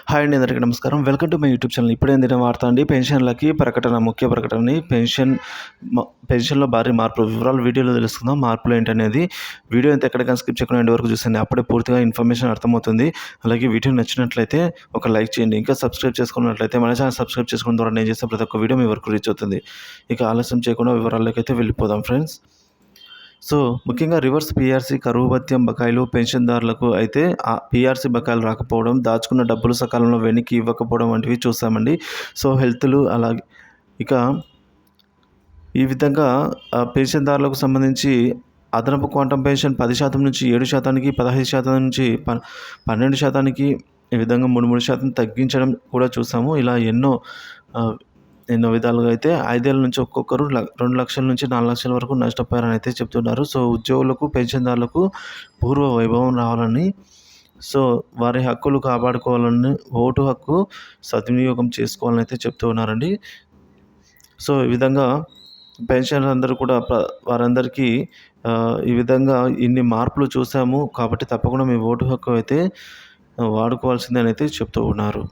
Hi అండి, అందరికీ నమస్కారం. Welcome to my YouTube channel. ఇప్పుడేందిన వార్త అండి, పెన్షన్లకి ప్రకటన, ముఖ్య ప్రకటనని పెన్షన్‌లో భారీ మార్పులు వివరాలు వీడియోలో తెలుసుకుందాం. మార్పులు ఏంటనేది వీడియో అయితే ఎక్కడికైనా స్కిప్ చేయకుండా ఎండ్ వరకు చూసేయండి. అప్పుడే పూర్తిగా ఇన్ఫర్మేషన్ అర్థమవుతుంది. అలాగే వీడియో నచ్చినట్లయితే ఒక లైక్ చేయండి. ఇంకా సబ్స్క్రైబ్ చేసుకున్నట్లయితే మన ఛానల్ సబ్స్క్రైబ్ చేసుకోవడం ద్వారా నేను చేసే ప్రతి ఒక్క వీడియో మీ వరకు రీచ్ అవుతుంది. ఇక ఆలస్యం చేయకుండా వివరాల్లోకి అయితే వెళ్ళిపోదాం ఫ్రెండ్స్. సో, ముఖ్యంగా రివర్స్ పీఆర్సీ, కరువు భత్యం బకాయిలు పెన్షన్‌దారులకు అయితే పీఆర్సీ బకాయిలు రాకపోవడం, దాచుకున్న డబ్బులు సకాలంలో వెనక్కి ఇవ్వకపోవడం వంటివి చూసామండి. సో, హెల్త్‌లు అలాగే ఇక ఈ విధంగా పెన్షన్‌దారులకు సంబంధించి అదనపు క్వాంటమ్ పెన్షన్ 10% నుంచి 7%కి, 15% నుంచి 12%కి, ఈ విధంగా 3% తగ్గించడం కూడా చూసాము. ఇలా ఎన్నో విధాలుగా అయితే 5 ఏళ్ల నుంచి ఒక్కొక్కరు 2 లక్షల నుంచి 4 లక్షల వరకు నష్టపోయారని అయితే చెప్తున్నారు. సో, ఉద్యోగులకు, పెన్షన్‌దారులకు పూర్వ వైభవం రావాలని, సో, వారి హక్కులు కాపాడుకోవాలని, ఓటు హక్కు సద్వినియోగం చేసుకోవాలని అయితే చెప్తూ ఉన్నారండి. సో, ఈ విధంగా పెన్షనర్ అందరూ కూడా వారందరికీ ఈ విధంగా ఇన్ని మార్పులు చూసాము కాబట్టి తప్పకుండా మీ ఓటు హక్కు అయితే వాడుకోవాల్సిందే అని అయితే చెప్తూ ఉన్నారు.